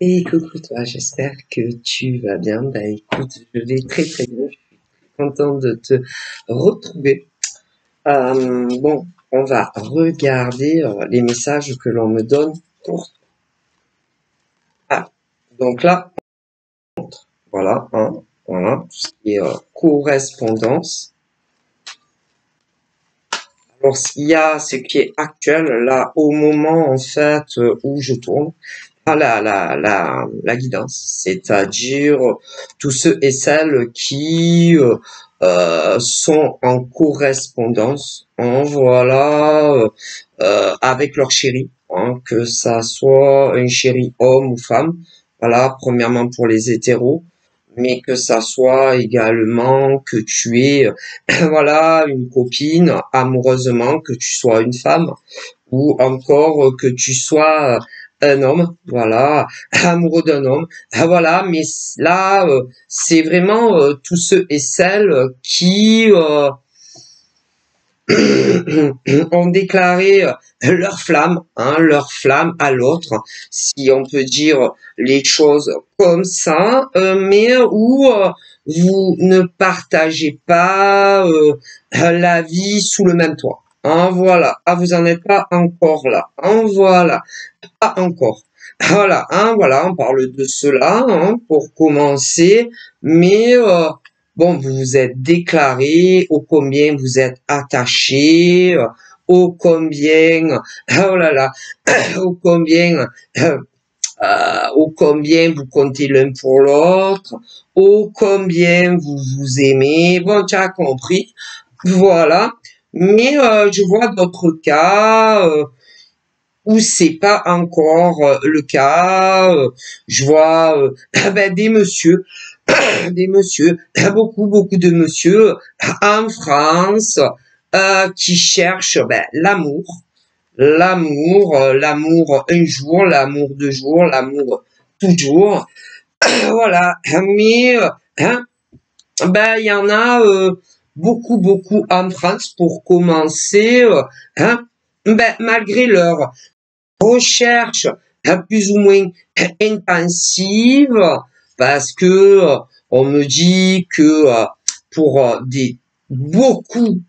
Et coucou toi, j'espère que tu vas bien. Bah écoute, je vais très très bien. Je suis contente de te retrouver. Bon, on va regarder les messages que l'on me donne pour. Ah, donc là, voilà, hein, voilà, tout ce qui est correspondance. Alors, il y a ce qui est actuel là au moment en fait où je tourne. La guidance, c'est-à-dire tous ceux et celles qui sont en correspondance, hein, voilà, avec leur chéri, hein, que ça soit un chéri homme ou femme, voilà, premièrement pour les hétéros, mais que ça soit également que tu aies, voilà, une copine amoureusement, que tu sois une femme, ou encore que tu sois un homme, voilà, amoureux d'un homme, voilà, mais là, c'est vraiment tous ceux et celles qui ont déclaré leur flamme à l'autre, si on peut dire les choses comme ça, mais où vous ne partagez pas la vie sous le même toit. Hein, voilà. Ah, vous en êtes pas encore là. Hein, voilà. Pas encore. Voilà, hein, voilà, on parle de cela, hein, pour commencer, mais bon, vous vous êtes déclaré, ô combien vous êtes attaché, ô combien, oh là là, ô combien, ô combien vous comptez l'un pour l'autre, ô combien vous vous aimez, bon, tu as compris, voilà, mais je vois d'autres cas, où c'est pas encore le cas. Je vois ben, des messieurs, beaucoup de messieurs en France qui cherchent ben, l'amour un jour, l'amour deux jours, l'amour toujours. Voilà, mais hein, ben il y en a beaucoup en France pour commencer. Hein, ben malgré leur recherche plus ou moins intensive parce que on me dit que pour des beaucoup,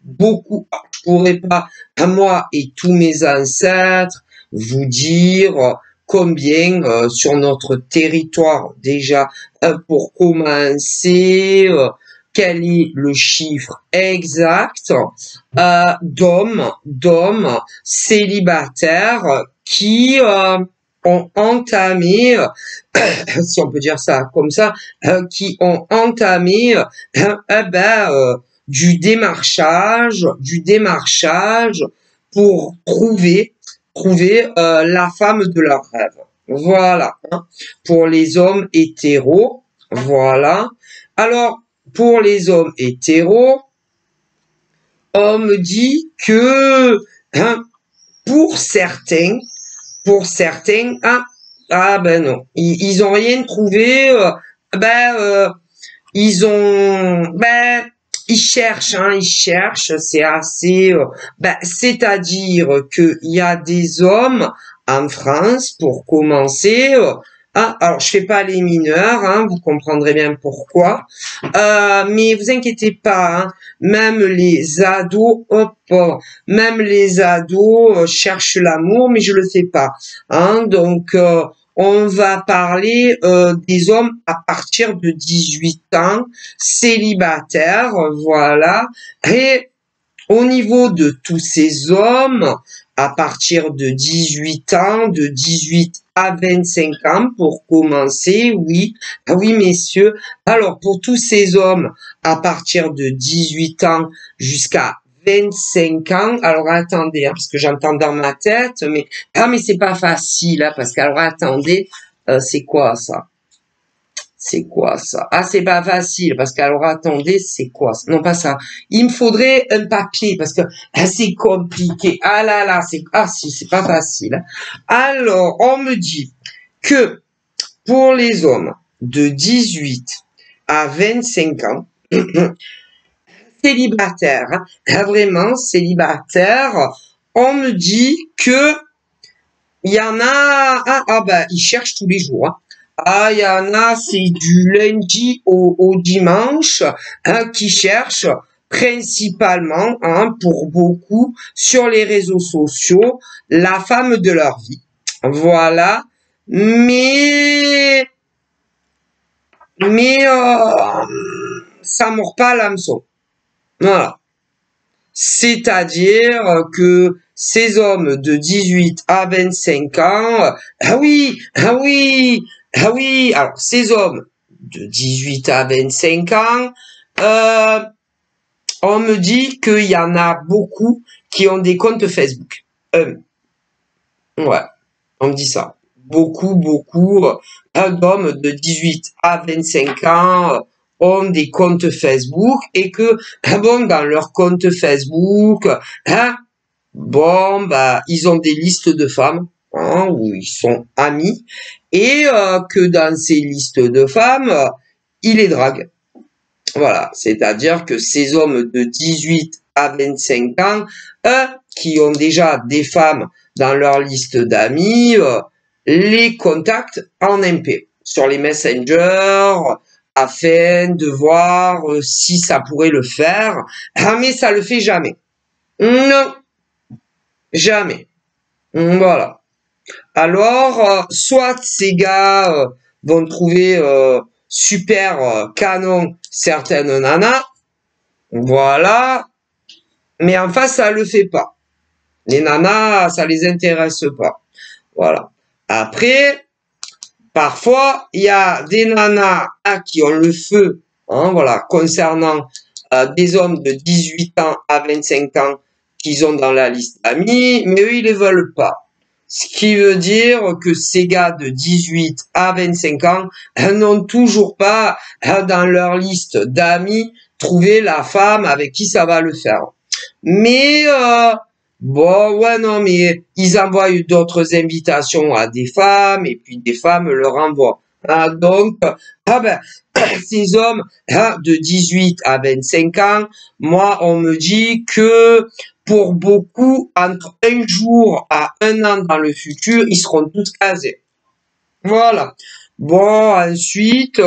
je pourrais pas moi et tous mes ancêtres vous dire combien sur notre territoire déjà pour commencer quel est le chiffre exact d'hommes célibataires qui ont entamé, si on peut dire ça comme ça, qui ont entamé du démarchage pour trouver la femme de leur rêve. Voilà, hein. Pour les hommes hétéros, voilà. Alors, pour les hommes hétéros, on me dit que hein, pour certains, ben non, ils ont rien trouvé. Ils cherchent, c'est assez, c'est-à-dire que il y a des hommes en France pour commencer. Alors je fais pas les mineurs, hein, vous comprendrez bien pourquoi. Mais vous inquiétez pas, hein, même les ados, même les ados cherchent l'amour, mais je le fais pas. Hein, donc on va parler des hommes à partir de 18 ans, célibataires, voilà. Et au niveau de tous ces hommes, à partir de 18 ans, de 18 à 25 ans, pour commencer, oui, oui messieurs. Alors pour tous ces hommes, à partir de 18 ans jusqu'à 25 ans, alors attendez, hein, parce que j'entends dans ma tête, mais c'est pas facile, hein, parce que alors attendez, c'est quoi ça? C'est quoi ça? Ah, c'est pas facile, parce que alors attendez, c'est quoi ça? Non, pas ça. Il me faudrait un papier, parce que c'est compliqué. Ah là là, c'est pas facile. Alors, on me dit que pour les hommes de 18 à 25 ans, célibataires, vraiment célibataires, on me dit que il y en a, ils cherchent tous les jours, hein. Ah, il y en a, c'est du lundi au dimanche, hein, qui cherchent principalement, hein, pour beaucoup, sur les réseaux sociaux, la femme de leur vie. Voilà. Mais, mais ça mord pas l'hameçon. Voilà. C'est-à-dire que ces hommes de 18 à 25 ans, ah oui, ah oui, ah oui, alors ces hommes de 18 à 25 ans, euh, on me dit qu'il y en a beaucoup qui ont des comptes Facebook. Ouais, on me dit ça. Beaucoup d'hommes de 18 à 25 ans ont des comptes Facebook et que, bon, dans leur compte Facebook, hein, bon, bah, ils ont des listes de femmes, hein, où ils sont amis, et que dans ces listes de femmes, ils les draguent. Voilà, c'est-à-dire que ces hommes de 18 à 25 ans, qui ont déjà des femmes dans leur liste d'amis, les contactent en MP sur les messengers afin de voir si ça pourrait le faire. Ah, mais ça le fait jamais. Non, jamais. Voilà. Alors, soit ces gars vont trouver super canon certaines nanas, voilà, mais en face, ça le fait pas. Les nanas, ça les intéresse pas. Voilà. Après, parfois, il y a des nanas qui ont le feu, hein, voilà, concernant des hommes de 18 ans à 25 ans qu'ils ont dans la liste amis, mais eux, ils les veulent pas. Ce qui veut dire que ces gars de 18 à 25 ans n'ont toujours pas dans leur liste d'amis trouvé la femme avec qui ça va le faire. Mais bon, ouais, non, mais ils envoient d'autres invitations à des femmes et puis des femmes leur envoient. Ah, donc, ah ben, ces hommes de 18 à 25 ans, moi, on me dit que pour beaucoup, entre un jour à un an dans le futur, ils seront tous casés. Voilà. Bon, ensuite,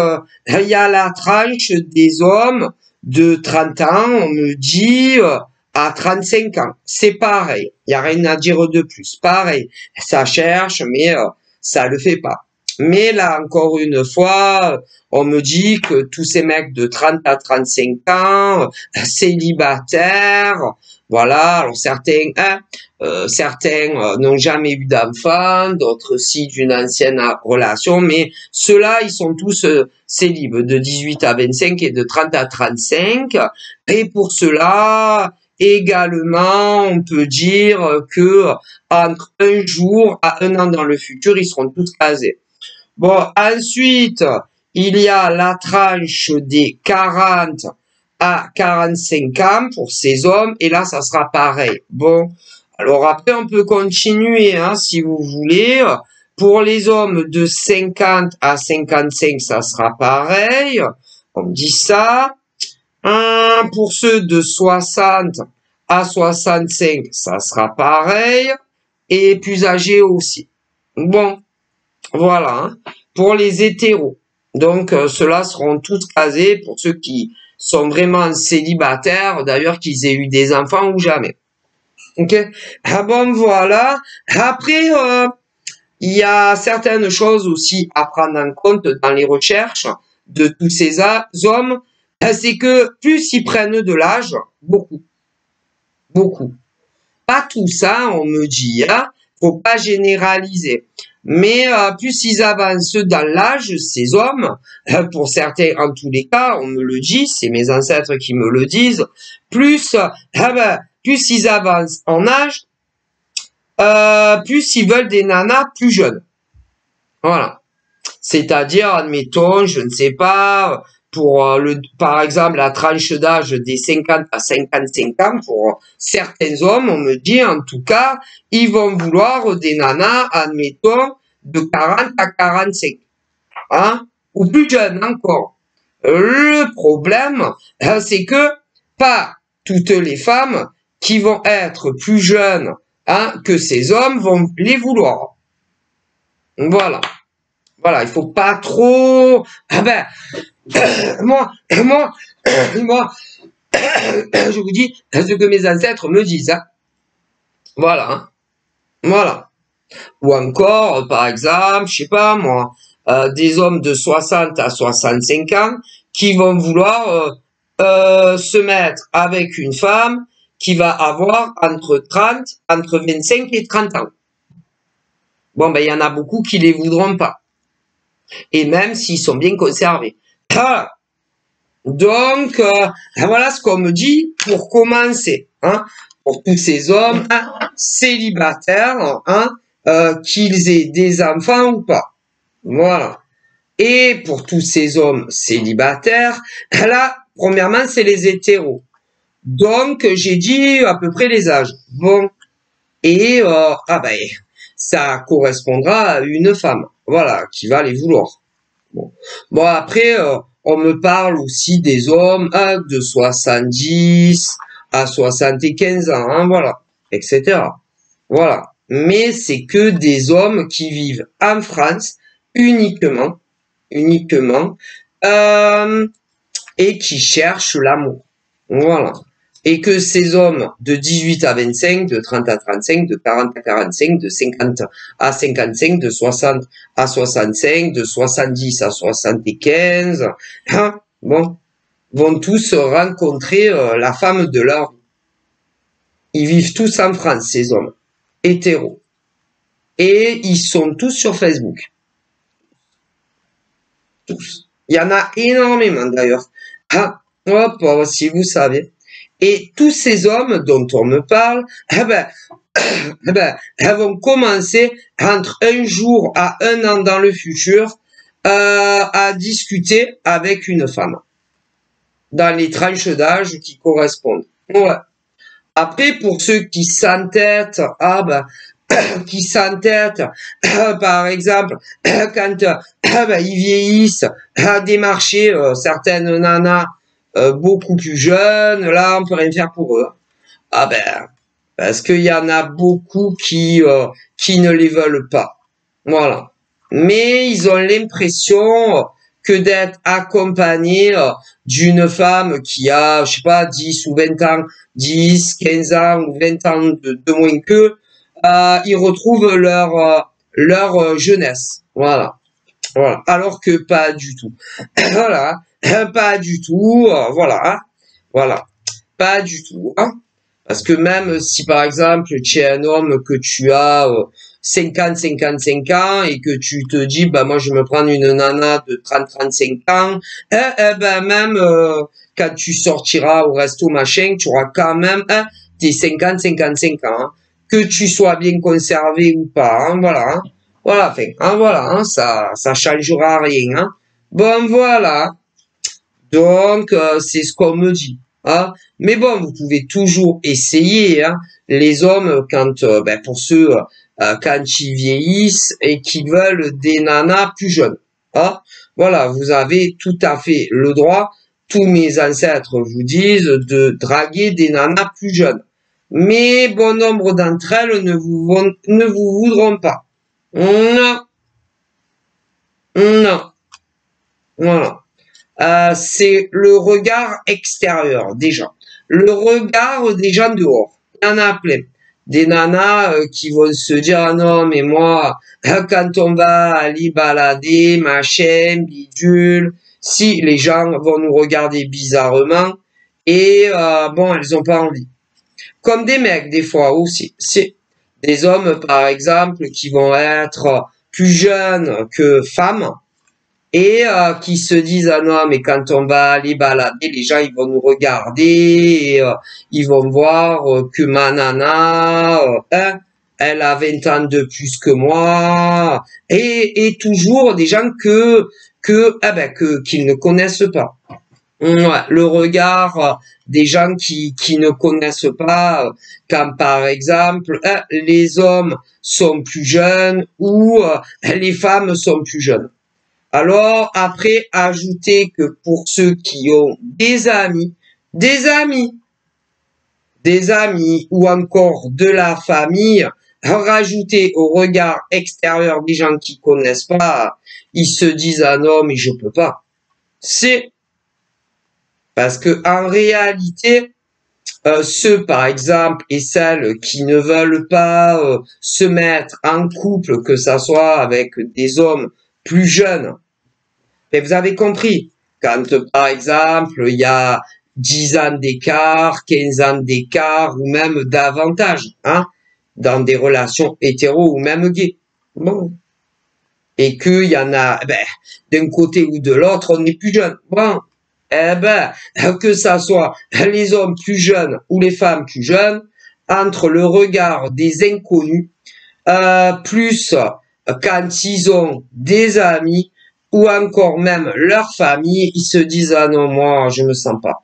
il y a la tranche des hommes de 30 ans, on me dit, à 35 ans. C'est pareil. Il n'y a rien à dire de plus. Pareil. Ça cherche, mais ça le fait pas. Mais là, encore une fois, on me dit que tous ces mecs de 30 à 35 ans, célibataires, voilà, alors certains, certains n'ont jamais eu d'enfant, d'autres si d'une ancienne relation, mais ceux-là, ils sont tous célibes de 18 à 25 et de 30 à 35. Et pour cela, également, on peut dire que entre un jour à un an dans le futur, ils seront tous casés. Bon, ensuite, il y a la tranche des 40 à 45 ans pour ces hommes, et là, ça sera pareil. Bon, alors après, on peut continuer, hein, si vous voulez. Pour les hommes de 50 à 55, ça sera pareil. On dit ça. Pour ceux de 60 à 65, ça sera pareil. Et plus âgés aussi. Bon, voilà, hein, pour les hétéros. Donc, ceux-là seront tous casés pour ceux qui sont vraiment célibataires, d'ailleurs qu'ils aient eu des enfants ou jamais. Ok. Ah bon, voilà. Après, il y a certaines choses aussi à prendre en compte dans les recherches de tous ces hommes. C'est que plus ils prennent de l'âge, beaucoup. Pas tout ça, on me dit, hein, faut pas généraliser. Mais plus ils avancent dans l'âge, ces hommes, pour certains en tous les cas, on me le dit, c'est mes ancêtres qui me le disent, plus, plus ils avancent en âge, plus ils veulent des nanas plus jeunes. Voilà. C'est-à-dire, admettons, je ne sais pas, pour par exemple, la tranche d'âge des 50 à 55 ans, pour certains hommes, on me dit, en tout cas, ils vont vouloir des nanas, admettons, de 40 à 45, hein, ou plus jeunes encore. Le problème, c'est que pas toutes les femmes qui vont être plus jeunes, hein, que ces hommes vont les vouloir. Voilà. Voilà, il faut pas trop... Ah ben, moi, moi, je vous dis ce que mes ancêtres me disent. Hein. Voilà, hein. Voilà. Ou encore, par exemple, je sais pas moi, des hommes de 60 à 65 ans qui vont vouloir se mettre avec une femme qui va avoir entre 25 et 30 ans. Bon, ben, il y en a beaucoup qui les voudront pas. Et même s'ils sont bien conservés. Voilà. Donc, voilà ce qu'on me dit pour commencer. Hein, pour tous ces hommes hein, célibataires, hein, qu'ils aient des enfants ou pas. Voilà. Et pour tous ces hommes célibataires, là, premièrement, c'est les hétéros. Donc, j'ai dit à peu près les âges. Bon. Et, ah ben, ça correspondra à une femme. Voilà, qui va les vouloir. Bon, bon après, on me parle aussi des hommes hein, de 70 à 75 ans, hein, voilà, etc. Voilà. Mais c'est que des hommes qui vivent en France uniquement, et qui cherchent l'amour. Voilà. Et que ces hommes de 18 à 25, de 30 à 35, de 40 à 45, de 50 à 55, de 60 à 65, de 70 à 75, hein, bon, vont tous rencontrer la femme de leur vie. Ils vivent tous en France, ces hommes, hétéros. Et ils sont tous sur Facebook. Tous. Il y en a énormément d'ailleurs. Ah, hop, si vous savez. Et tous ces hommes dont on me parle, elles vont commencer entre un jour à un an dans le futur à discuter avec une femme dans les tranches d'âge qui correspondent. Ouais. Après, pour ceux qui s'entêtent, qui s'entêtent, par exemple, quand ils vieillissent, à démarcher certaines nanas beaucoup plus jeunes, là, on peut rien faire pour eux. Ah ben, parce qu'il y en a beaucoup qui ne les veulent pas. Voilà. Mais ils ont l'impression que d'être accompagnés d'une femme qui a, je sais pas, 10 ou 20 ans, 10, 15 ans ou 20 ans de moins qu'eux, ils retrouvent leur jeunesse. Voilà. Voilà. Alors que pas du tout. Voilà. Pas du tout. Voilà. Voilà. Pas du tout. Hein. Parce que même si par exemple tu es un homme que tu as 50, 55 ans et que tu te dis bah moi je vais me prendre une nana de 30, 35 ans, ben même quand tu sortiras au resto machin, tu auras quand même tes 50, 55 ans. Hein. Que tu sois bien conservé ou pas, hein, voilà. Hein. Voilà, enfin, hein, voilà, hein, ça changera rien. Hein. Bon voilà. Donc c'est ce qu'on me dit. Hein. Mais bon, vous pouvez toujours essayer. Hein. Les hommes, quand pour ceux quand ils vieillissent et qui veulent des nanas plus jeunes. Hein. Voilà, vous avez tout à fait le droit. Tous mes ancêtres vous disent de draguer des nanas plus jeunes. Mais bon nombre d'entre elles ne vous voudront pas. Non, non, voilà. C'est le regard extérieur, déjà. Le regard des gens dehors. Il y en a plein. Des nanas qui vont se dire, ah non, mais moi, quand on va aller balader, machin, bidule, si les gens vont nous regarder bizarrement, et bon, elles ont pas envie. Comme des mecs, des fois aussi. C'est des hommes, par exemple, qui vont être plus jeunes que femmes, et qui se disent ah non mais quand on va aller balader les gens ils vont nous regarder et ils vont voir que ma nana hein, elle a 20 ans de plus que moi et toujours des gens qu'ils ne connaissent pas. Ouais, le regard des gens qui ne connaissent pas quand par exemple les hommes sont plus jeunes ou les femmes sont plus jeunes. Alors, après, ajoutez que pour ceux qui ont des amis ou encore de la famille, rajouter au regard extérieur des gens qui connaissent pas, ils se disent ah non mais je peux pas. C'est parce que en réalité, ceux par exemple et celles qui ne veulent pas se mettre en couple, que ça soit avec des hommes plus jeunes, mais vous avez compris, quand par exemple il y a 10 ans d'écart, 15 ans d'écart ou même davantage, hein, dans des relations hétéro ou même gays. Bon. Et qu'il y en a, d'un côté ou de l'autre, on est plus jeune. Bon. Que ça soit les hommes plus jeunes ou les femmes plus jeunes, entre le regard des inconnus, plus quand ils ont des amis, ou encore même leur famille, ils se disent ah non moi je me sens pas,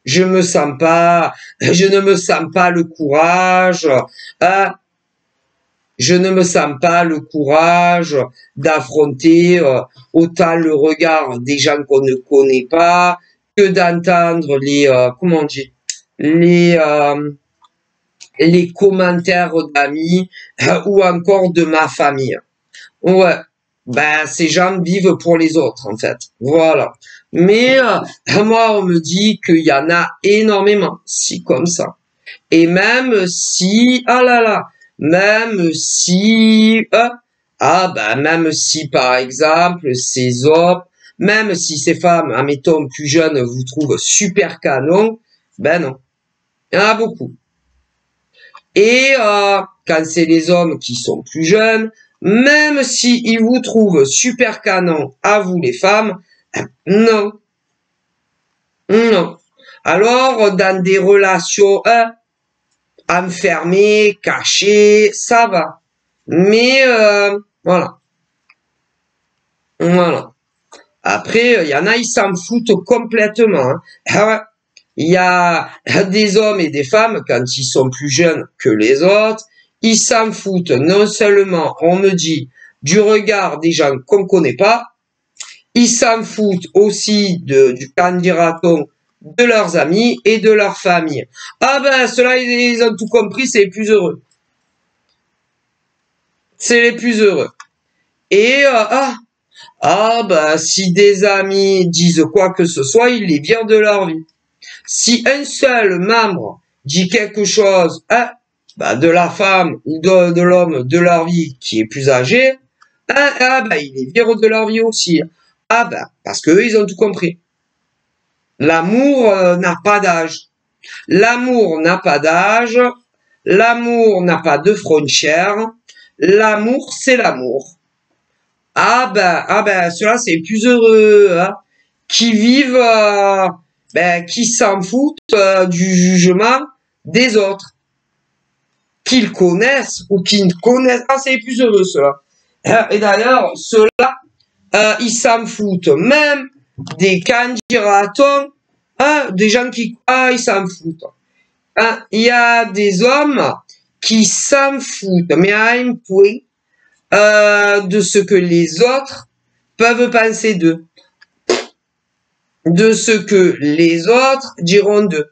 je me sens pas, je ne me sens pas le courage, je ne me sens pas le courage d'affronter autant le regard des gens qu'on ne connaît pas, que d'entendre les comment on dit, les commentaires d'amis ou encore de ma famille. Ouais. Ces gens vivent pour les autres, en fait. Voilà. Mais moi, on me dit qu'il y en a énormément, si comme ça. Et même si, ah là là, même si, même si, par exemple, ces hommes, même si ces femmes, admettons, plus jeunes, vous trouvent super canon, ben non. Il y en a beaucoup. Et quand c'est les hommes qui sont plus jeunes, même si ils vous trouvent super canon à vous les femmes, non. Non. Alors, dans des relations enfermées, cachées, ça va. Mais voilà. Voilà. Après, il y en a, ils s'en foutent complètement. Hein. Il y a des hommes et des femmes, quand ils sont plus jeunes que les autres, ils s'en foutent. Non seulement, on me dit, du regard des gens qu'on connaît pas, ils s'en foutent aussi du candidaton de leurs amis et de leur famille. Ah ben, ceux-là, ils ont tout compris, c'est les plus heureux. C'est les plus heureux. Et, si des amis disent quoi que ce soit, ils les virent de leur vie. Si un seul membre dit quelque chose de la femme ou de l'homme de leur vie qui est plus âgé, ils les virent de leur vie aussi. Parce qu'eux, ils ont tout compris. L'amour n'a pas d'âge. L'amour n'a pas d'âge. L'amour n'a pas de frontières. L'amour, c'est l'amour. Ceux-là, c'est plus heureux, hein, qui vivent... qui s'en foutent du jugement des autres, qu'ils connaissent ou qu'ils ne connaissent pas, c'est les plus heureux ceux-là. Et d'ailleurs, ceux-là, ils s'en foutent même des candidatons, des gens qui ils s'en foutent. Il y a des hommes qui s'en foutent, mais à un point de ce que les autres peuvent penser d'eux, de ce que les autres diront d'eux.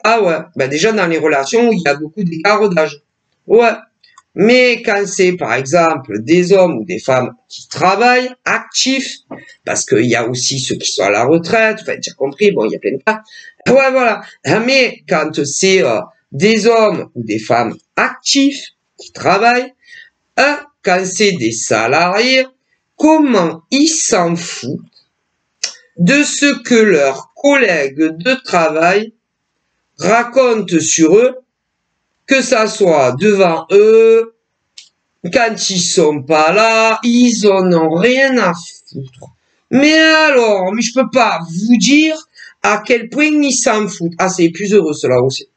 Ah ouais, déjà dans les relations, il y a beaucoup d'écart d'âge. Ouais, mais quand c'est par exemple des hommes ou des femmes qui travaillent, actifs, parce qu'il y a aussi ceux qui sont à la retraite, enfin tu as compris, bon il y a plein de cas. Ouais voilà, mais quand c'est des hommes ou des femmes actifs qui travaillent, quand c'est des salariés, comment ils s'en foutent de ce que leurs collègues de travail racontent sur eux, que ça soit devant eux, quand ils sont pas là, ils en ont rien à foutre. Mais alors, je peux pas vous dire à quel point ils s'en foutent. C'est plus heureux cela aussi.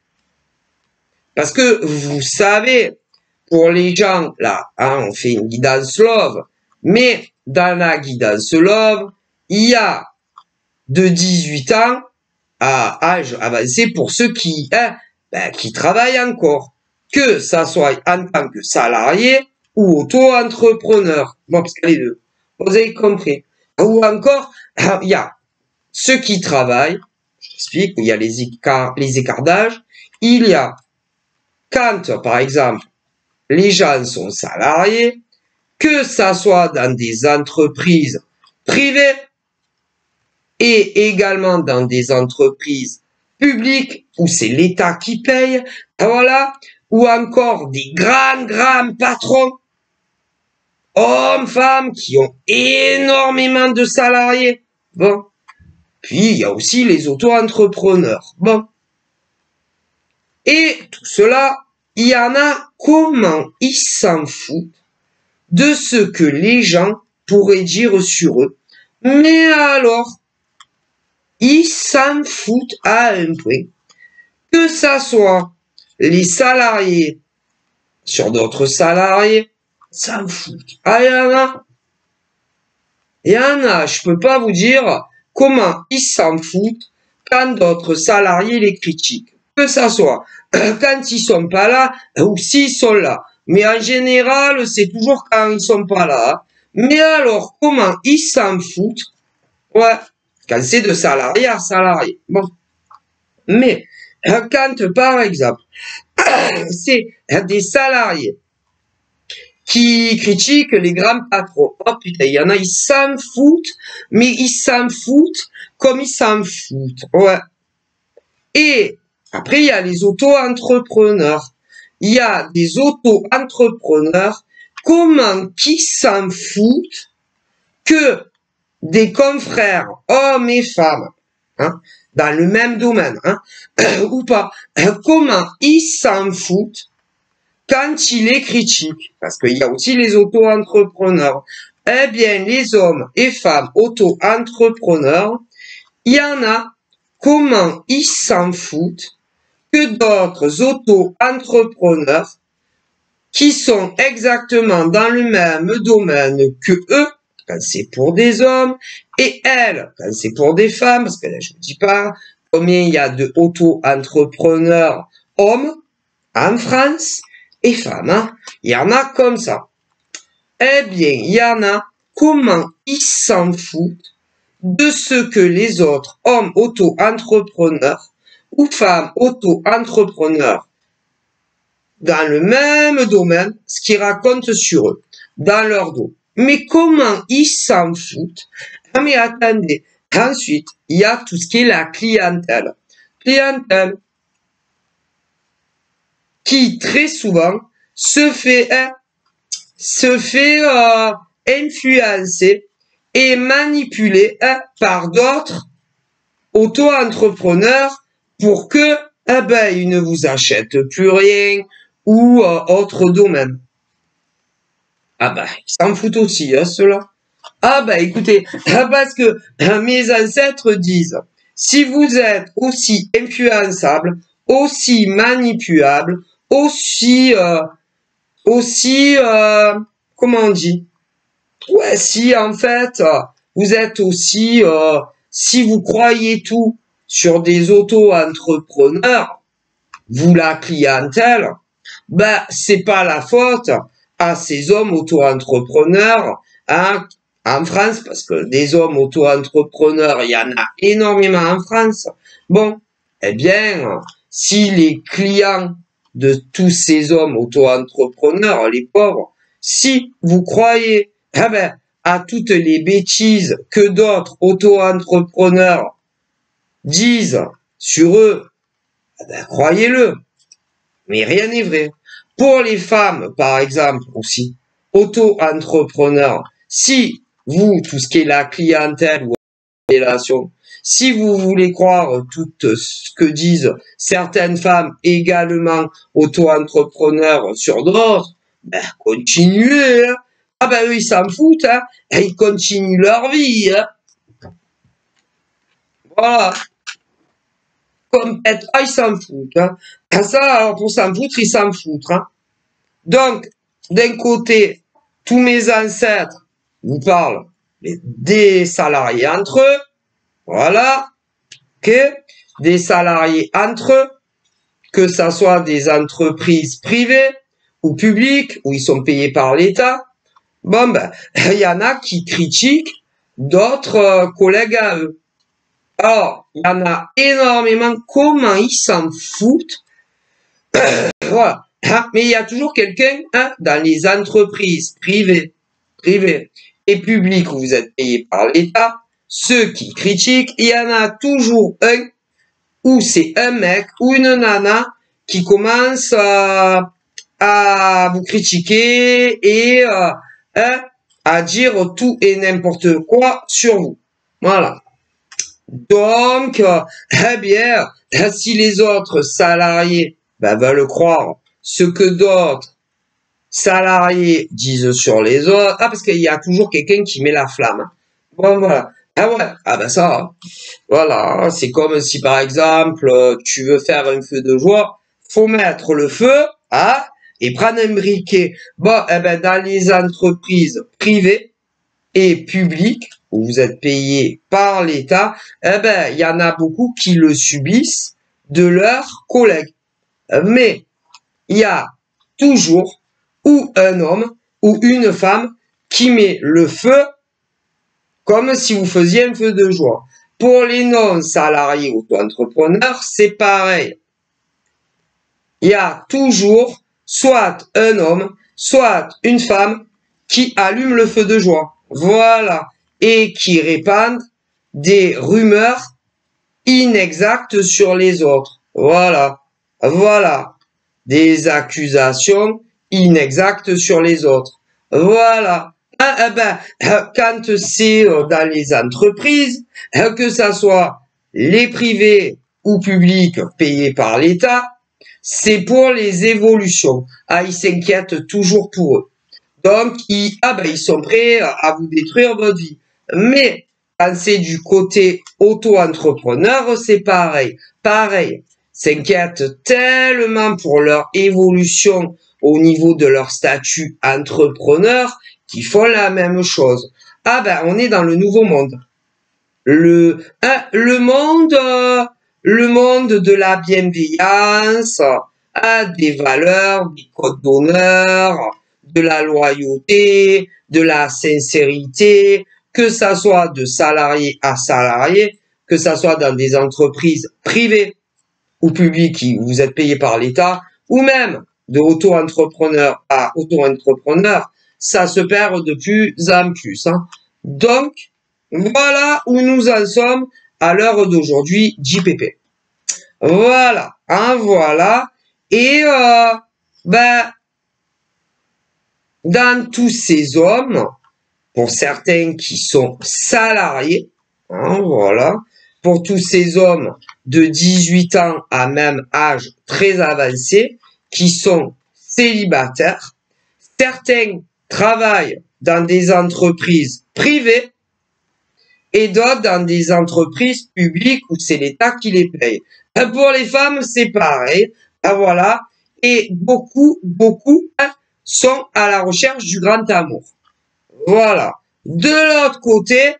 Parce que vous savez, pour les gens, là, on fait une guidance love, mais dans la guidance love, il y a de 18 ans à âge avancé pour ceux qui travaillent encore, que ça soit en tant que salarié ou auto-entrepreneur. Bon, parce que les deux, vous avez compris. Ou encore, il y a ceux qui travaillent, je t'explique, il y a les écarts d'âge, il y a quand, par exemple, les gens sont salariés, que ça soit dans des entreprises privées et également dans des entreprises publiques où c'est l'État qui paye, voilà, ou encore des grands patrons, hommes, femmes, qui ont énormément de salariés. Bon. Puis, il y a aussi les auto-entrepreneurs. Bon. Et tout cela, il y en a comment ils s'en foutent de ce que les gens pourraient dire sur eux. Mais alors, ils s'en foutent à un point. Que ça soit les salariés sur d'autres salariés, s'en foutent. Ah, il y en a, je peux pas vous dire comment ils s'en foutent quand d'autres salariés les critiquent. Que ça soit quand ils sont pas là ou s'ils sont là. Mais en général, c'est toujours quand ils sont pas là. Mais alors, comment ils s'en foutent? Ouais, quand c'est de salarié à salarié. Bon. Mais, quand, par exemple, c'est des salariés qui critiquent les grands patrons. Oh putain, il y en a, ils s'en foutent, mais ils s'en foutent comme ils s'en foutent. Ouais. Et après, il y a les auto-entrepreneurs. Il y a des auto-entrepreneurs, comment qui s'en foutent que des confrères, hommes et femmes, hein, dans le même domaine, hein, ou pas, comment ils s'en foutent quand ils les critiquent, parce qu'il y a aussi les auto-entrepreneurs. Eh bien, les hommes et femmes auto-entrepreneurs, il y en a, comment ils s'en foutent que d'autres auto-entrepreneurs qui sont exactement dans le même domaine que eux, quand c'est pour des hommes, et elles, quand c'est pour des femmes, parce que là, je ne dis pas combien il y a de auto-entrepreneurs hommes en France, et femmes, hein. Il y en a comme ça. Eh bien, il y en a, comment ils s'en foutent de ce que les autres hommes auto-entrepreneurs ou femmes auto-entrepreneurs dans le même domaine, ce qu'ils racontent sur eux, dans leur dos. Mais comment ils s'en foutent? Ah mais attendez, ensuite, il y a tout ce qui est la clientèle. Clientèle qui très souvent se fait influencer et manipuler par d'autres auto-entrepreneurs pour que ils ne vous achètent plus rien ou autre domaine. Ah ils s'en foutent aussi, ceux-là. Ah écoutez, parce que mes ancêtres disent, si vous êtes aussi influençable, aussi manipulable, aussi, comment on dit? Ouais, si en fait, vous êtes aussi, si vous croyez tout sur des auto-entrepreneurs, vous la clientèle, c'est pas la faute à ces hommes auto-entrepreneurs, hein, en France, parce que des hommes auto-entrepreneurs, il y en a énormément en France. Bon, eh bien, si les clients de tous ces hommes auto-entrepreneurs, les pauvres, si vous croyez, à toutes les bêtises que d'autres auto-entrepreneurs disent sur eux, croyez-le. Mais rien n'est vrai. Pour les femmes, par exemple, aussi, auto-entrepreneurs, si vous, tout ce qui est la clientèle ou la relation, si vous voulez croire tout ce que disent certaines femmes également auto-entrepreneurs sur d'autres, continuez, hein. Eux, ils s'en foutent, hein. Ils continuent leur vie, hein. Voilà. Ils s'en foutent, hein. Ça, alors, pour s'en foutre, ils s'en foutent, hein. Donc, d'un côté, tous mes ancêtres vous parlent des salariés entre eux, voilà, ok, des salariés entre eux, que ça soit des entreprises privées ou publiques, où ils sont payés par l'État. Bon, il y en a qui critiquent d'autres collègues à eux. Alors, il y en a énormément, comment ils s'en foutent. Voilà. Mais il y a toujours quelqu'un dans les entreprises privées et publiques où vous êtes payé par l'État. Ceux qui critiquent, il y en a toujours un où c'est un mec ou une nana qui commence à vous critiquer et à dire tout et n'importe quoi sur vous. Voilà. Donc, eh bien, si les autres salariés veulent croire ce que d'autres salariés disent sur les autres, parce qu'il y a toujours quelqu'un qui met la flamme. Bon, voilà. Ah ouais, ça, voilà, c'est comme si par exemple tu veux faire un feu de joie, faut mettre le feu, et prendre un briquet. Bon, dans les entreprises privées et publiques où vous êtes payé par l'État, il y en a beaucoup qui le subissent de leurs collègues. Mais il y a toujours ou un homme ou une femme qui met le feu comme si vous faisiez un feu de joie. Pour les non-salariés auto-entrepreneurs, c'est pareil. Il y a toujours soit un homme, soit une femme qui allume le feu de joie. Voilà. Et qui répandent des rumeurs inexactes sur les autres. Voilà. Voilà. Des accusations inexactes sur les autres. Voilà. Quand c'est dans les entreprises, que ça soit les privés ou publics payés par l'État, c'est pour les évolutions. Ils s'inquiètent toujours pour eux. Donc, ils sont prêts à vous détruire votre vie. Mais quand c'est du côté auto-entrepreneur, c'est pareil. Pareil. S'inquiètent tellement pour leur évolution au niveau de leur statut entrepreneur qui font la même chose. On est dans le nouveau monde. Le monde de la bienveillance, des valeurs, des codes d'honneur, de la loyauté, de la sincérité, que ça soit de salarié à salarié, que ça soit dans des entreprises privées ou publiques qui vous êtes payé par l'État, ou même de auto-entrepreneur à auto-entrepreneur, ça se perd de plus en plus. Donc, voilà où nous en sommes à l'heure d'aujourd'hui, JPP. Voilà, voilà. Et dans tous ces hommes, pour certains qui sont salariés, voilà, pour tous ces hommes de 18 ans à même âge très avancé, qui sont célibataires, certains travaillent dans des entreprises privées et d'autres dans des entreprises publiques où c'est l'État qui les paye. Pour les femmes, c'est pareil. Voilà. Et beaucoup sont à la recherche du grand amour. Voilà. De l'autre côté,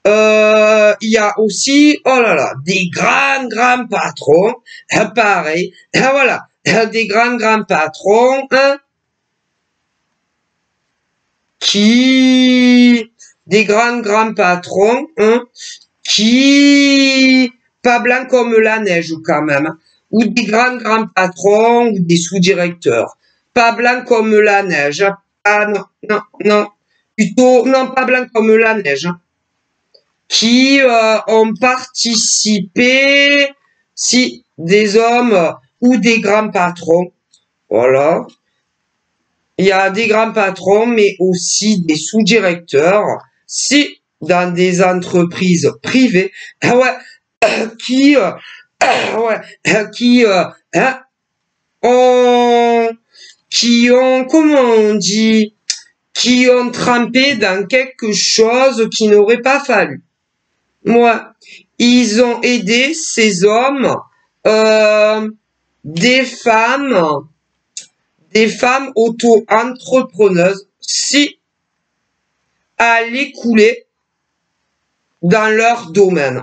il y a aussi, des grands patrons. Pareil. Voilà. Des grands patrons, des grands patrons, qui, pas blancs comme la neige quand même, ou des grands patrons, ou des sous-directeurs, pas blancs comme la neige, non, plutôt, non, pas blancs comme la neige, qui ont participé, si, des hommes ou des grands patrons, voilà. Il y a des grands patrons, mais aussi des sous-directeurs, si dans des entreprises privées, qui ont, comment on dit, qui ont trempé dans quelque chose qui n'aurait pas fallu. Ils ont aidé ces hommes, des femmes auto-entrepreneuses, si à l'écouler dans leur domaine.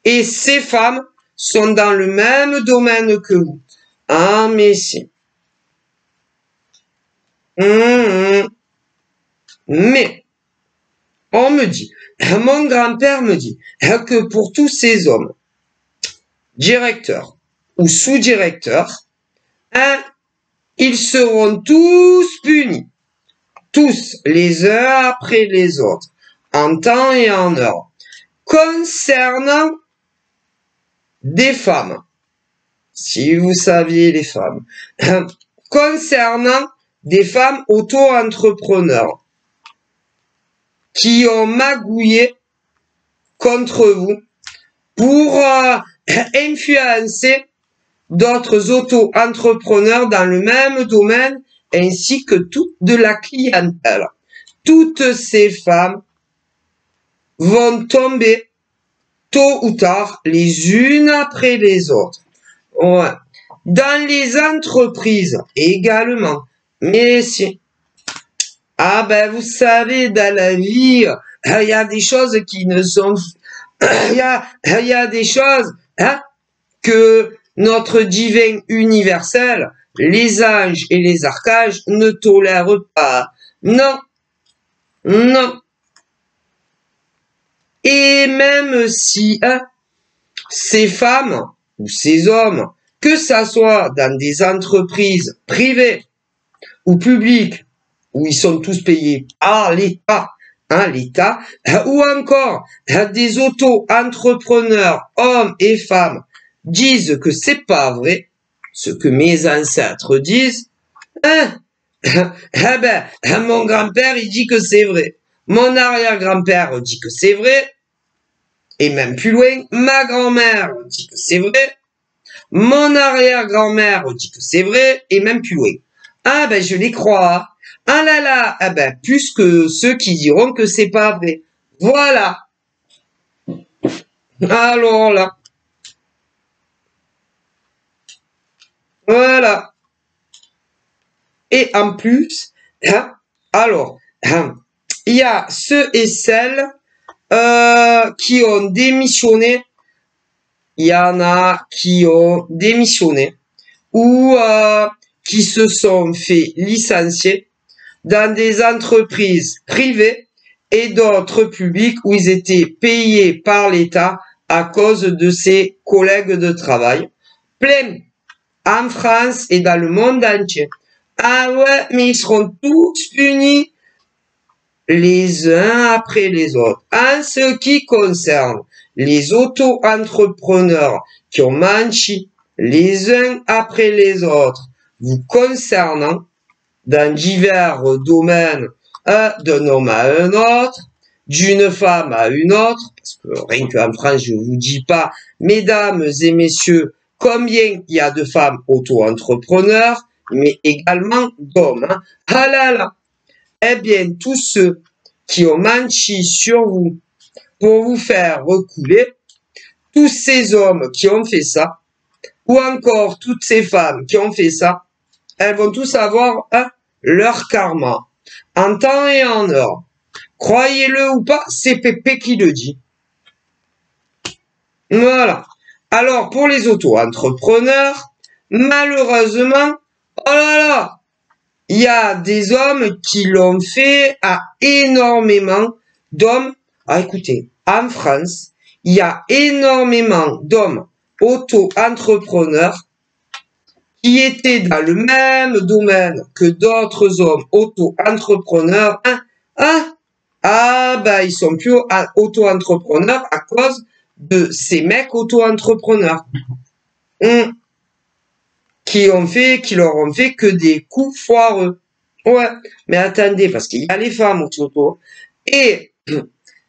Et ces femmes sont dans le même domaine que vous. Mais si. Mais, on me dit, mon grand-père me dit que pour tous ces hommes, directeurs ou sous-directeurs, ils seront tous punis, tous les uns après les autres, en temps et en heure, concernant des femmes, si vous saviez les femmes, concernant des femmes auto-entrepreneurs qui ont magouillé contre vous pour influencer d'autres auto-entrepreneurs dans le même domaine ainsi que toute de la clientèle. Toutes ces femmes vont tomber tôt ou tard les unes après les autres. Ouais. Dans les entreprises également. Mais si. Ah ben vous savez, dans la vie, il y a des choses qui ne sont... Il y a des choses que notre divin universel, les anges et les archanges ne tolèrent pas. Non. Non. Et même si ces femmes ou ces hommes, que ça soit dans des entreprises privées ou publiques, où ils sont tous payés par l'État, l'État, ou encore des auto-entrepreneurs, hommes et femmes, disent que c'est pas vrai, ce que mes ancêtres disent, mon grand-père, il dit que c'est vrai. Mon arrière-grand-père dit que c'est vrai. Et même plus loin, ma grand-mère dit que c'est vrai. Mon arrière-grand-mère dit que c'est vrai. Et même plus loin. Ah ben je les crois. Ah là là. Ah ben plus que ceux qui diront que c'est pas vrai. Voilà. Alors là. Voilà. Et en plus, alors, il y a ceux et celles qui ont démissionné. Il y en a qui ont démissionné ou qui se sont fait licencier dans des entreprises privées et d'autres publiques où ils étaient payés par l'État à cause de ses collègues de travail. Plein en France et dans le monde entier. Ah ouais, mais ils seront tous punis les uns après les autres. En ce qui concerne les auto-entrepreneurs qui ont menti les uns après les autres, vous concernant dans divers domaines, d'un homme à un autre, d'une femme à une autre, parce que rien qu'en France, je vous dis pas, mesdames et messieurs, combien il y a de femmes auto-entrepreneurs, mais également d'hommes. Ah là là. Eh bien, tous ceux qui ont menti sur vous pour vous faire recouler, tous ces hommes qui ont fait ça, ou encore toutes ces femmes qui ont fait ça, elles vont tous avoir leur karma, en temps et en heure. Croyez-le ou pas, c'est Pépé qui le dit. Voilà. Alors, pour les auto-entrepreneurs, malheureusement, oh là là, il y a des hommes qui l'ont fait à énormément d'hommes. Ah, écoutez, en France, il y a énormément d'hommes auto-entrepreneurs qui étaient dans le même domaine que d'autres hommes auto-entrepreneurs. Ils sont plus auto-entrepreneurs à cause de ces mecs auto-entrepreneurs. Qui leur ont fait que des coups foireux. Ouais, mais attendez, parce qu'il y a les femmes auto. Et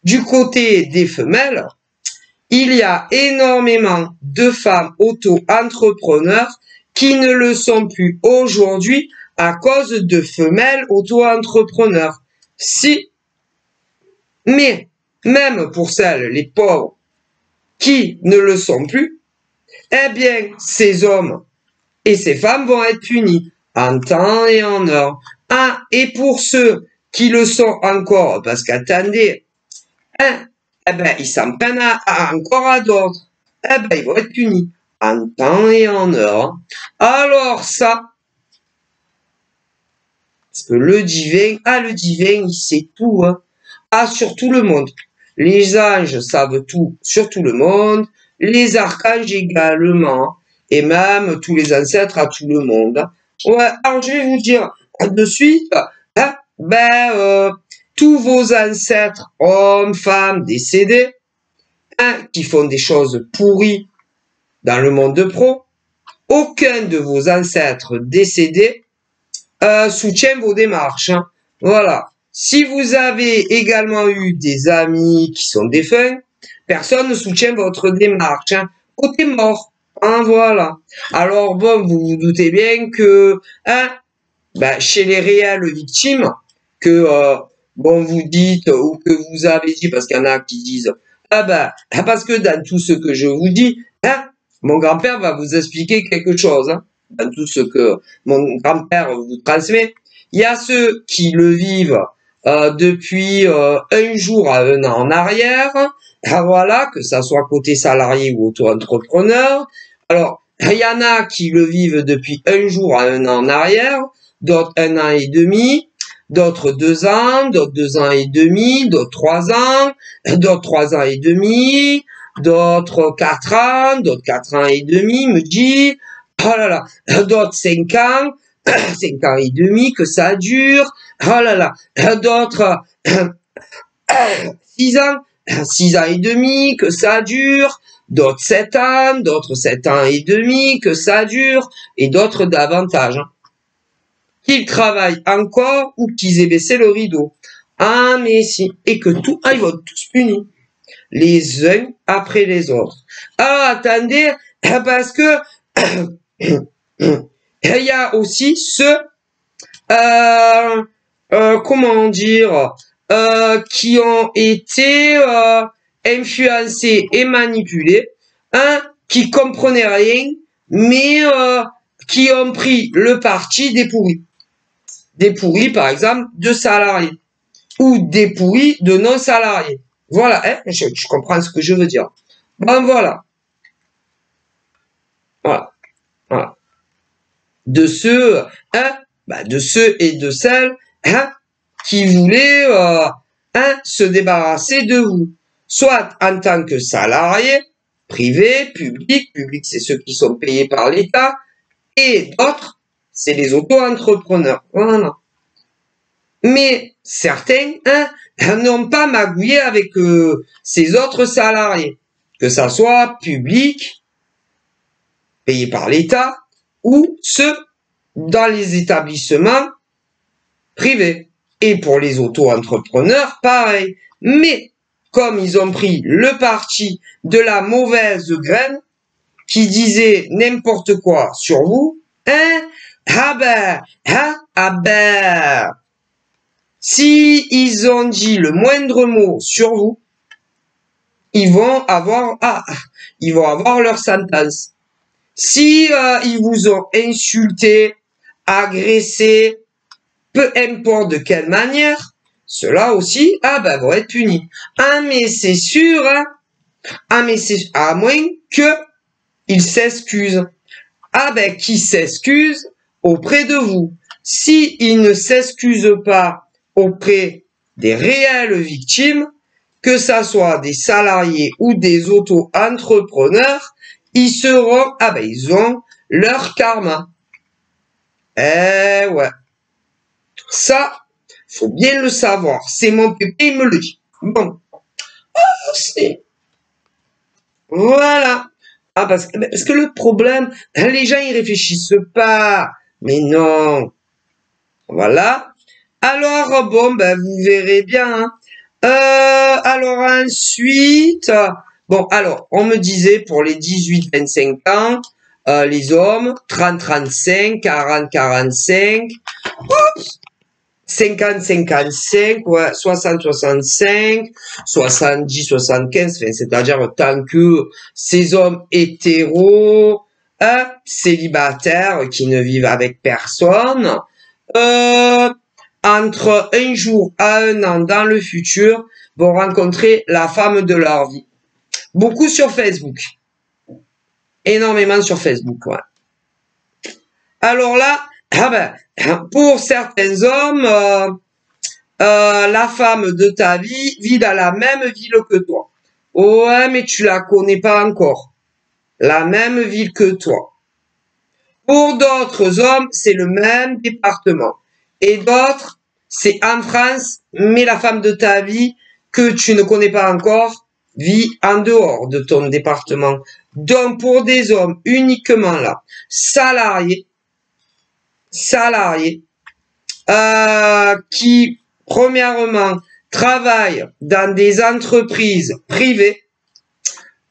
du côté des femelles, il y a énormément de femmes auto-entrepreneurs qui ne le sont plus aujourd'hui à cause de femelles auto-entrepreneurs. Si, mais même pour celles, les pauvres, qui ne le sont plus, eh bien, ces hommes et ces femmes vont être punis en temps et en heure. Et pour ceux qui le sont encore, parce qu'attendez, ils s'en prennent encore à d'autres. Ils vont être punis en temps et en heure. Alors ça, parce que le divin, il sait tout, sur tout le monde. Les anges savent tout sur tout le monde, les archanges également, et même tous les ancêtres à tout le monde. Ouais, alors je vais vous dire de suite, hein, tous vos ancêtres, hommes, femmes, décédés, hein, qui font des choses pourries dans le monde pro, aucun de vos ancêtres décédés soutient vos démarches. Hein. Voilà. Si vous avez également eu des amis qui sont défunts, personne ne soutient votre démarche. Hein. Côté mort. Hein, voilà. Alors bon, vous vous doutez bien que hein, chez les réelles victimes, que bon vous dites ou que vous avez dit, parce qu'il y en a qui disent parce que dans tout ce que je vous dis, hein, mon grand-père va vous expliquer quelque chose. Hein, dans tout ce que mon grand-père vous transmet, il y a ceux qui le vivent depuis un jour à un an en arrière. Voilà, que ça soit côté salarié ou auto-entrepreneur. Alors, il y en a qui le vivent depuis un jour à un an en arrière, d'autres 1 an et demi, d'autres 2 ans, d'autres 2 ans et demi, d'autres 3 ans, d'autres 3 ans et demi, d'autres 4 ans, d'autres 4 ans et demi, me dit, oh là là, d'autres 5 ans, 5 ans et demi, que ça dure, oh là là, d'autres 6 ans, 6 ans et demi, que ça dure, d'autres 7 ans, d'autres 7 ans et demi, que ça dure, et d'autres davantage. Hein. Qu'ils travaillent encore ou qu'ils aient baissé le rideau. Ah, mais si. Et que tout, ils vont tous punis. Les uns après les autres. Alors, attendez, parce que il y a aussi ceux, comment dire, qui ont été influencés et manipulés, hein, qui comprenaient rien, mais qui ont pris le parti des pourris. Des pourris, par exemple, de salariés. Ou des pourris de non-salariés. Voilà, hein, je comprends ce que je veux dire. Ben voilà. Voilà. Voilà. De ceux, hein, de ceux et de celles, hein, qui voulaient se débarrasser de vous. Soit en tant que salarié, privé, public c'est ceux qui sont payés par l'État, et d'autres, c'est les auto-entrepreneurs. Voilà. Mais certains n'ont pas magouillé avec ces autres salariés, que ça soit public, payé par l'État, ou ceux dans les établissements privés. Et pour les auto-entrepreneurs, pareil. Mais comme ils ont pris le parti de la mauvaise graine, qui disait n'importe quoi sur vous, si ils ont dit le moindre mot sur vous, ils vont avoir leur sentence. Si ils vous ont insulté, agressé, peu importe de quelle manière, ceux-là aussi, vont être punis. Mais c'est sûr, à moins que ils s'excusent. Qui s'excuse auprès de vous. Si ils ne s'excusent pas auprès des réelles victimes, que ça soit des salariés ou des auto-entrepreneurs, ils seront, ils ont leur karma. Ouais. Ça, faut bien le savoir. C'est mon pépé, il me le dit. Bon. Voilà. Parce que le problème, les gens, ils réfléchissent pas. Mais non. Voilà. Alors, bon, vous verrez bien. Alors ensuite, bon, alors, on me disait pour les 18-25 ans, les hommes, 30-35, 40-45, 50-55, ouais, 60-65, 70-75, c'est-à-dire tant que ces hommes hétéros, célibataires, qui ne vivent avec personne, entre un jour à un an dans le futur, vont rencontrer la femme de leur vie. Beaucoup sur Facebook. Énormément sur Facebook, ouais. Alors là, pour certains hommes, la femme de ta vie vit dans la même ville que toi. Ouais, mais tu la connais pas encore. La même ville que toi. Pour d'autres hommes, c'est le même département. Et d'autres, c'est en France, mais la femme de ta vie, que tu ne connais pas encore, vit en dehors de ton département. Donc, pour des hommes uniquement là, salariés, qui, premièrement, travaillent dans des entreprises privées,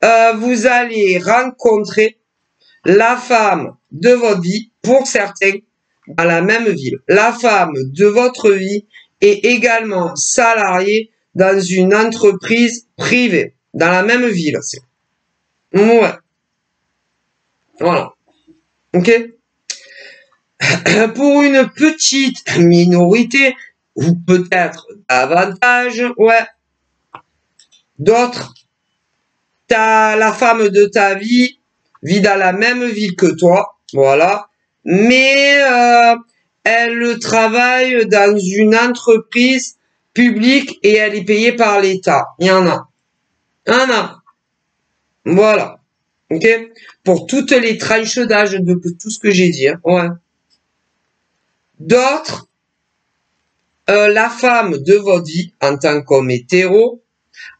vous allez rencontrer la femme de votre vie, pour certains, dans la même ville. La femme de votre vie est également salariée dans une entreprise privée, dans la même ville. Ouais. Voilà. Ok? Pour une petite minorité, ou peut-être davantage, ouais. D'autres, la femme de ta vie vit dans la même ville que toi, voilà, mais elle travaille dans une entreprise publique et elle est payée par l'État. Il y en a. Voilà. Ok? Pour toutes les tranches d'âge de tout ce que j'ai dit. Hein. Ouais. D'autres, la femme de votre vie, en tant qu'homme hétéro,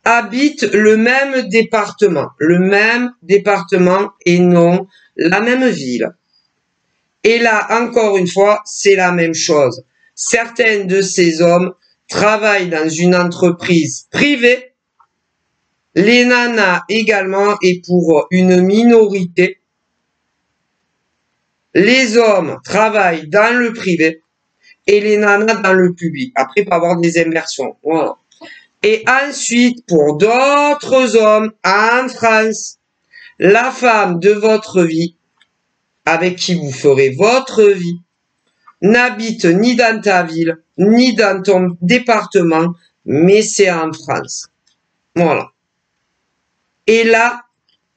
habite le même département et non la même ville. Et là, encore une fois, c'est la même chose. Certains de ces hommes travaillent dans une entreprise privée, les nanas également, et pour une minorité, les hommes travaillent dans le privé et les nanas dans le public. Après, il peut y avoir des inversions. Voilà. Et ensuite, pour d'autres hommes en France, la femme de votre vie, avec qui vous ferez votre vie, n'habite ni dans ta ville, ni dans ton département, mais c'est en France. Voilà. Et là,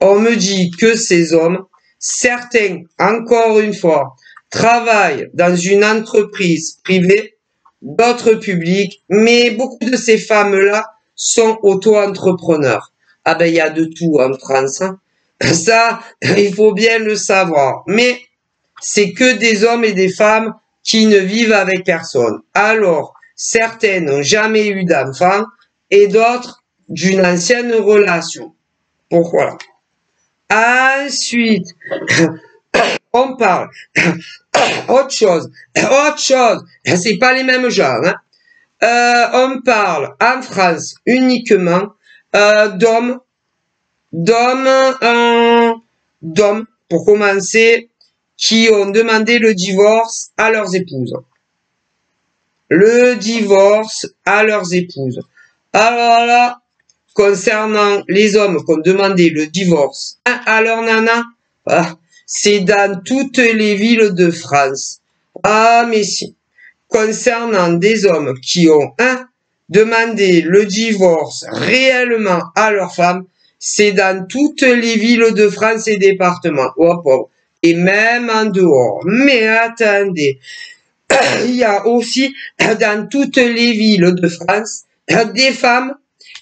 on me dit que ces hommes, certains, encore une fois, travaillent dans une entreprise privée, d'autres publics, mais beaucoup de ces femmes-là sont auto-entrepreneurs. Ah ben, il y a de tout en France. Hein. Ça, il faut bien le savoir. Mais c'est que des hommes et des femmes qui ne vivent avec personne. Alors, certains n'ont jamais eu d'enfants et d'autres d'une ancienne relation. Pourquoi? Ensuite, on parle autre chose, c'est pas les mêmes genres. Hein. On parle en France uniquement d'hommes, pour commencer, qui ont demandé le divorce à leurs épouses. Le divorce à leurs épouses. Alors là, concernant les hommes qui ont demandé le divorce à leur nana, c'est dans toutes les villes de France. Ah, mais si. Concernant des hommes qui ont demandé le divorce réellement à leur femme, c'est dans toutes les villes de France et départements. Oh, et même en dehors. Mais attendez, il y a aussi dans toutes les villes de France des femmes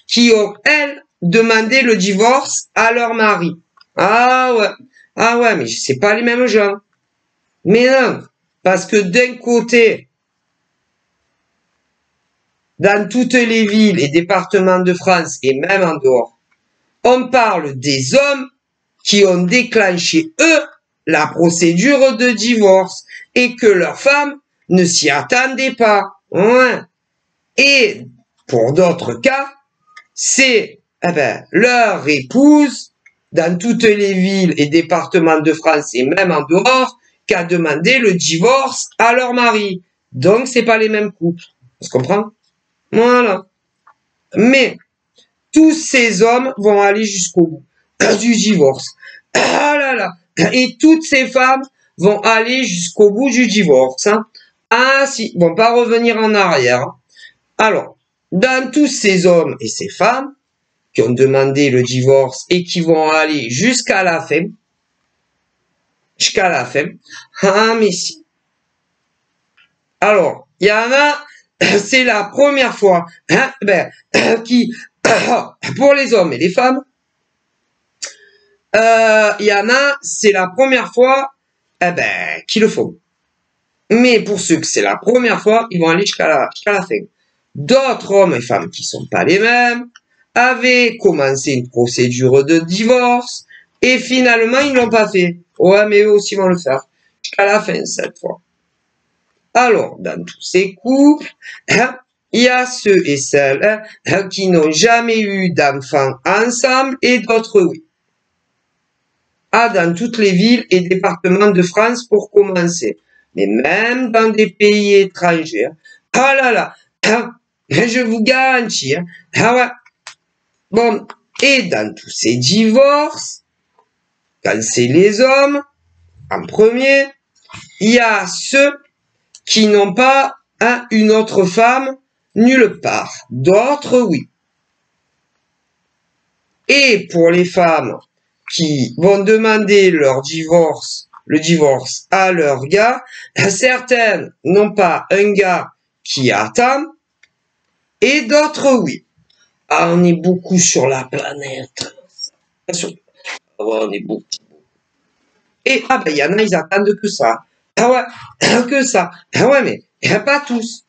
qui ont, elles, demandé le divorce à leur mari. Ah ouais, mais c'est pas les mêmes gens. Mais non, parce que d'un côté, dans toutes les villes et départements de France et même en dehors, on parle des hommes qui ont déclenché, eux, la procédure de divorce et que leurs femmes ne s'y attendaient pas. Ouais. Et pour d'autres cas, c'est leur épouse, dans toutes les villes et départements de France et même en dehors, qui a demandé le divorce à leur mari. Donc, c'est pas les mêmes couples. On se comprend? Voilà. Mais, tous ces hommes vont aller jusqu'au bout du divorce. Ah là là. Et toutes ces femmes vont aller jusqu'au bout du divorce. Hein. Ah si, vont pas revenir en arrière. Alors, dans tous ces hommes et ces femmes qui ont demandé le divorce et qui vont aller jusqu'à la fin, ah mais si. Alors, il y en a, c'est la première fois, hein, qui, pour les hommes et les femmes, il y en a, c'est la première fois eh ben, qui le font. Mais pour ceux que c'est la première fois, ils vont aller jusqu'à la fin. D'autres hommes et femmes qui sont pas les mêmes avaient commencé une procédure de divorce et finalement ils l'ont pas fait. Ouais, mais eux aussi vont le faire jusqu'à la fin cette fois. Alors, dans tous ces couples, il y a ceux et celles qui n'ont jamais eu d'enfants ensemble et d'autres oui. Ah, dans toutes les villes et départements de France pour commencer. Mais même dans des pays étrangers. Ah là là, je vous garantis. Ah ouais. Bon, et dans tous ces divorces, quand c'est les hommes, en premier, il y a ceux qui n'ont pas une autre femme nulle part. D'autres, oui. Et pour les femmes qui vont demander le divorce à leur gars, certaines n'ont pas un gars qui attend, et d'autres, oui. Ah, on est beaucoup sur la planète. On est beaucoup. Et, ah ben, il y en a, ils attendent que ça. Ah ouais, que ça. Ah ouais, mais pas tous.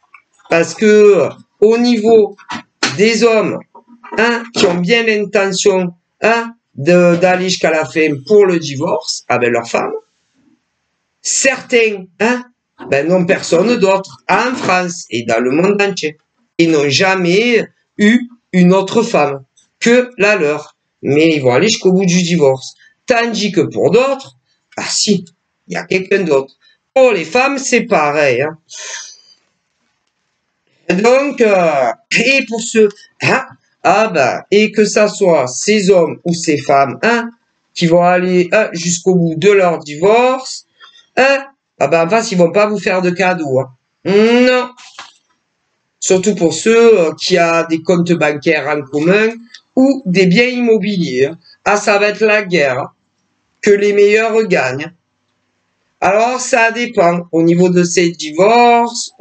Parce que, au niveau des hommes, qui ont bien l'intention, d'aller jusqu'à la fin pour le divorce avec leur femme, certains, ben, n'ont personne d'autre en France et dans le monde entier. Ils n'ont jamais eu une autre femme que la leur. Mais ils vont aller jusqu'au bout du divorce. Tandis que pour d'autres, ah si, il y a quelqu'un d'autre. Pour les femmes, c'est pareil. Donc, et pour ceux, ah ben, et que ça soit ces hommes ou ces femmes, qui vont aller jusqu'au bout de leur divorce, ah ben en face, ils vont pas vous faire de cadeaux. Non. Surtout pour ceux qui ont des comptes bancaires en commun ou des biens immobiliers. Ah, ça va être la guerre. Que les meilleurs gagnent. Alors, ça dépend. Au niveau de ces divorces,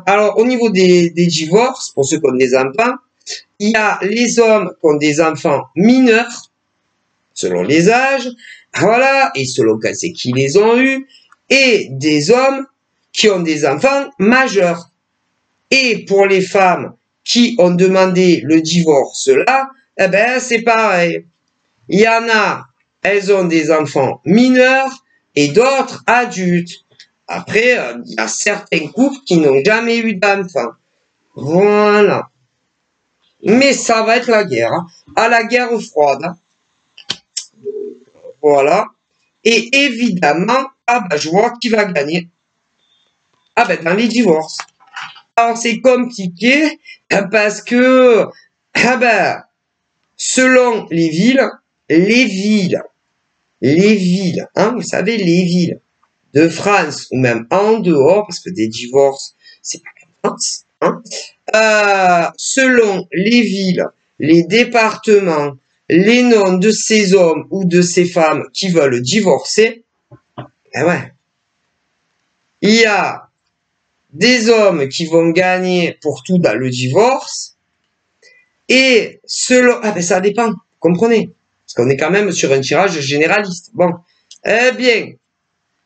alors, au niveau des divorces, pour ceux qui ont des enfants, il y a les hommes qui ont des enfants mineurs, selon les âges, voilà, et selon quand c'est qui les ont eus, et des hommes qui ont des enfants majeurs. Et pour les femmes qui ont demandé le divorce là, eh ben, c'est pareil. Il y en a, elles ont des enfants mineurs et d'autres adultes. Après, il y a certains couples qui n'ont jamais eu d'enfants. Voilà. Mais ça va être la guerre. À la guerre froide. Voilà. Et évidemment, je vois qui va gagner. Ah ben, dans les divorces. Alors, c'est compliqué parce que, selon les villes, vous savez, les villes de France ou même en dehors, parce que des divorces, c'est pas qu'en France, selon les villes, les départements, les noms de ces hommes ou de ces femmes qui veulent divorcer, il y a des hommes qui vont gagner pour tout dans le divorce, et selon, ça dépend, vous comprenez? Parce qu'on est quand même sur un tirage généraliste. Bon, eh bien,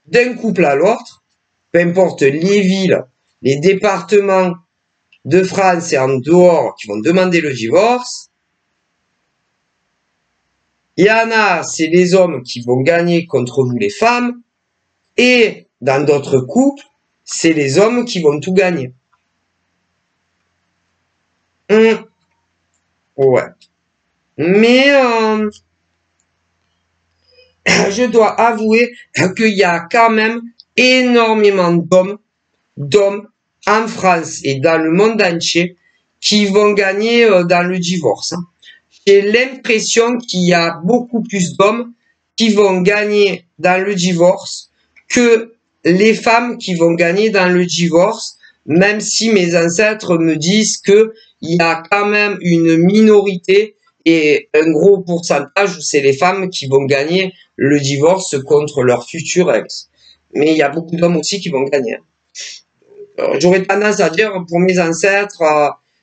d'un couple à l'autre, peu importe les villes, les départements de France et en dehors qui vont demander le divorce, il y en a, c'est les hommes qui vont gagner contre vous les femmes, et dans d'autres couples, c'est les hommes qui vont tout gagner. Ouais. Mais je dois avouer qu'il y a quand même énormément d'hommes en France et dans le monde entier qui vont gagner dans le divorce. J'ai l'impression qu'il y a beaucoup plus d'hommes qui vont gagner dans le divorce que les femmes qui vont gagner dans le divorce, même si mes ancêtres me disent que il y a quand même une minorité et un gros pourcentage où c'est les femmes qui vont gagner le divorce contre leur futur ex. Mais il y a beaucoup d'hommes aussi qui vont gagner. J'aurais tendance à dire pour mes ancêtres,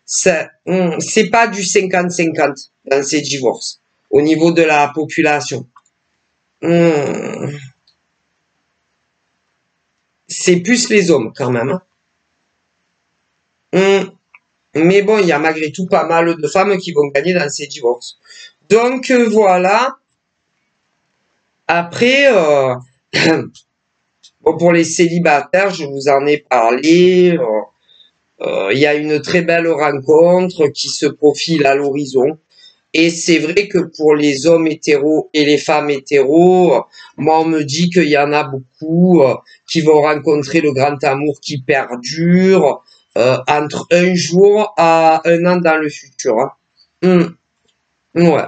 c'est pas du 50-50 dans ces divorces au niveau de la population. c'est plus les hommes quand même. Hein. Mais bon, il y a malgré tout pas mal de femmes qui vont gagner dans ces divorces. Donc voilà. Après, bon, pour les célibataires, je vous en ai parlé. Il y a une très belle rencontre qui se profile à l'horizon. Et c'est vrai que pour les hommes hétéros et les femmes hétéros, moi on me dit qu'il y en a beaucoup qui vont rencontrer le grand amour qui perdure entre un jour à un an dans le futur. Hein. Ouais.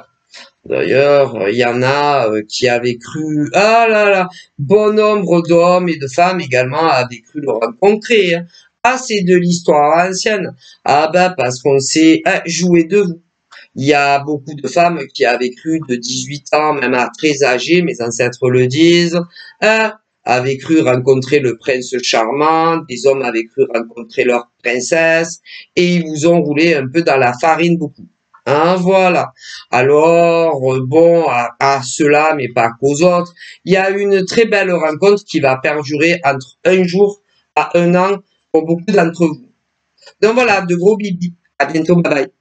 D'ailleurs, il y en a qui avaient cru, ah là là, bon nombre d'hommes et de femmes également avaient cru le rencontrer. Hein. Ah, c'est de l'histoire ancienne. Ah ben, parce qu'on sait jouer de vous. Il y a beaucoup de femmes qui avaient cru de 18 ans, même à très âgées, mes ancêtres le disent, avaient cru rencontrer le prince charmant, des hommes avaient cru rencontrer leur princesse, et ils vous ont roulé un peu dans la farine beaucoup. Hein, voilà. Alors, bon, à ceux-là, mais pas qu'aux autres, il y a une très belle rencontre qui va perdurer entre un jour à un an pour beaucoup d'entre vous. Donc voilà, de gros bibis. À bientôt, bye bye.